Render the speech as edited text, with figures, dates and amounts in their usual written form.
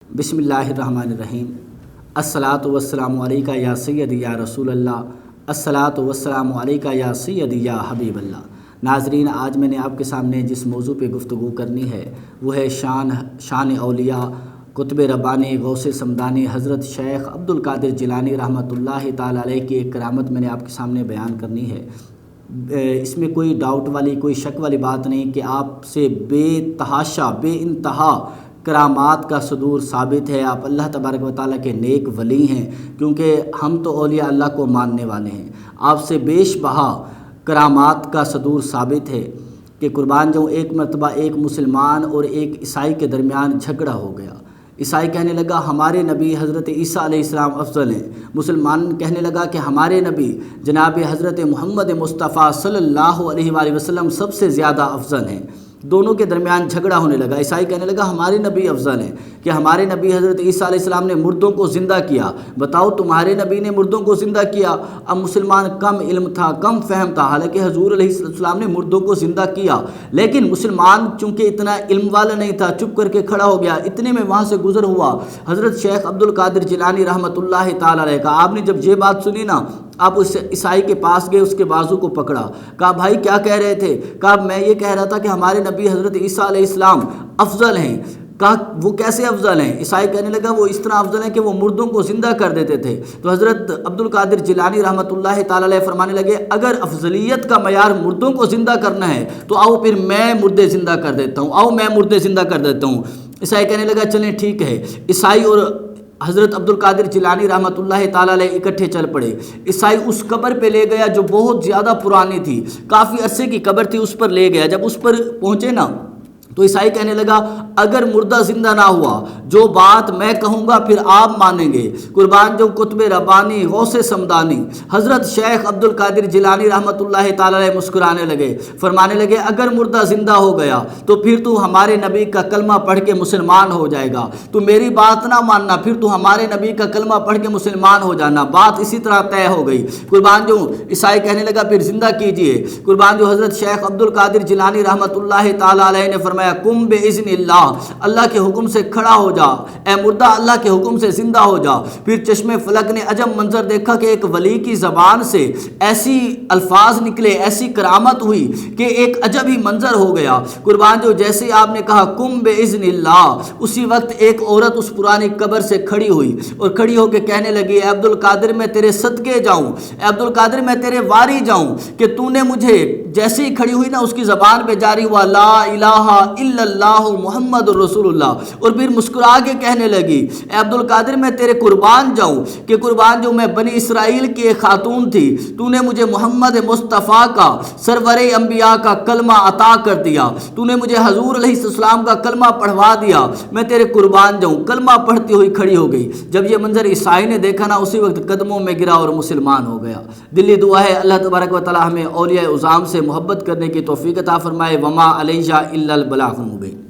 بسم اللہ الرحمن الرحیم۔ الصلاۃ والسلام علیکہ یا سیدی یا رسول اللہ، الصلاۃ والسلام علیکہ یا سیدی یا حبیب اللہ۔ ناظرین، آج میں نے آپ کے سامنے جس موضوع پہ گفتگو کرنی ہے وہ ہے شان اولیاء قطب ربانی غوث سمدانی حضرت شیخ عبدالقادر جیلانی رحمۃ اللہ تعالی علیہ کی ایک کرامت میں نے آپ کے سامنے بیان کرنی ہے۔ اس میں کوئی ڈاؤٹ والی کوئی شک والی بات نہیں کہ آپ سے بے تحاشا بے انتہا کرامات کا صدور ثابت ہے۔ آپ اللہ تبارک و تعالیٰ کے نیک ولی ہیں، کیونکہ ہم تو اولیاء اللہ کو ماننے والے ہیں۔ آپ سے بیش بہا کرامات کا صدور ثابت ہے کہ قربان جاؤں، ایک مرتبہ ایک مسلمان اور ایک عیسائی کے درمیان جھگڑا ہو گیا۔ عیسائی کہنے لگا ہمارے نبی حضرت عیسیٰ علیہ السلام افضل ہیں، مسلمان کہنے لگا کہ ہمارے نبی جناب حضرت محمد مصطفیٰ صلی اللہ علیہ وآلہ وسلم سب سے زیادہ افضل ہیں۔ دونوں کے درمیان جھگڑا ہونے لگا۔ عیسائی کہنے لگا ہمارے نبی افضل ہیں کہ ہمارے نبی حضرت عیسیٰ علیہ السلام نے مردوں کو زندہ کیا، بتاؤ تمہارے نبی نے مردوں کو زندہ کیا۔ اب مسلمان کم علم تھا، کم فہم تھا، حالانکہ حضور علیہ السلام نے مردوں کو زندہ کیا، لیکن مسلمان چونکہ اتنا علم والا نہیں تھا، چپ کر کے کھڑا ہو گیا۔ اتنے میں وہاں سے گزر ہوا حضرت شیخ عبدالقادر جیلانی رحمۃ اللہ تعالی علیہ کا۔ آپ نے جب یہ بات سنی نا، آپ اس عیسائی کے پاس گئے، اس کے بازو کو پکڑا، کہا بھائی کیا کہہ رہے تھے؟ کہا میں یہ کہہ رہا تھا کہ ہمارے نبی حضرت عیسیٰ علیہ السلام افضل ہیں۔ کہا وہ کیسے افضل ہیں؟ عیسائی کہنے لگا وہ اس طرح افضل ہیں کہ وہ مردوں کو زندہ کر دیتے تھے۔ تو حضرت عبدالقادر جیلانی رحمۃ اللہ تعالی علیہ فرمانے لگے اگر افضلیت کا معیار مردوں کو زندہ کرنا ہے تو آؤ پھر میں مردے زندہ کر دیتا ہوں، آؤ میں مردے زندہ کر دیتا ہوں۔ عیسائی کہنے لگا چلیں ٹھیک ہے۔ عیسائی اور حضرت عبدالقادر جیلانی رحمۃ اللہ تعالی علیہ اکٹھے چل پڑے۔ عیسائی اس قبر پہ لے گیا جو بہت زیادہ پرانی تھی، کافی عرصے کی قبر تھی، اس پر لے گیا۔ جب اس پر پہنچے نا تو عیسائی کہنے لگا اگر مردہ زندہ نہ ہوا، جو بات میں کہوں گا پھر آپ مانیں گے۔ قربان جو قطب ربانی غوث سمدانی حضرت شیخ عبدالقادر جیلانی رحمۃ اللہ تعالی علیہ مسکرانے لگے، فرمانے لگے اگر مردہ زندہ ہو گیا تو پھر تو ہمارے نبی کا کلمہ پڑھ کے مسلمان ہو جائے گا، تو میری بات نہ ماننا، پھر تو ہمارے نبی کا کلمہ پڑھ کے مسلمان ہو جانا۔ بات اسی طرح طے ہو گئی۔ قربان جو عیسائی کہنے لگا پھر زندہ کیجئے۔ قربان جو حضرت شیخ عبدالقادر جیلانی رحمۃ اللہ تعالی علیہ نے فرمایا کم باذن اللہ، اللہ کے حکم سے کھڑا ہو جا، اے مردہ اللہ کے حکم سے زندہ ہو جا۔ پھر چشم فلک نے عجب منظر دیکھا کہ ایک ولی کی زبان سے ایسی الفاظ نکلے، ایسی کرامت ہوئی کہ ایک عجب ہی منظر ہو گیا۔ قربان جو جیسے آپ نے کہا کم باذن اللہ، اسی وقت ایک عورت اس پرانی قبر سے کھڑی ہوئی اور کھڑی ہو کے کہنے لگی اے عبدالقادر میں تیرے صدقے جاؤں، اے عبدالقادر میں تیرے واری جاؤں کہ تو نے مجھے جیسے ہی کھڑی ہوئی نا اس کی زبان پہ جاری ہوا لا الہ الا اللہ محمد الرسول اللہ، اور پھر مسکرا کے کہنے لگی اے عبدالقادر میں تیرے قربان جاؤں کہ قربان جو میں بنی اسرائیل کی ایک خاتون تھی، تو نے مجھے محمد مصطفیٰ کا سرور انبیاء کا کلمہ عطا کر دیا، تو نے مجھے حضور علیہ السلام کا کلمہ پڑھوا دیا، میں تیرے قربان جاؤں۔ کلمہ پڑھتی ہوئی کھڑی ہو گئی۔ جب یہ منظر عیسائی نے دیکھا نا، اسی وقت قدموں میں گرا اور مسلمان ہو گیا۔ دلی دعا ہے اللہ تبارک و تعالی ہمیں اولیاء عظام سے محبت کرنے کی توفیق عطا فرمائے۔ وما علیہ الا البلاغ المبین۔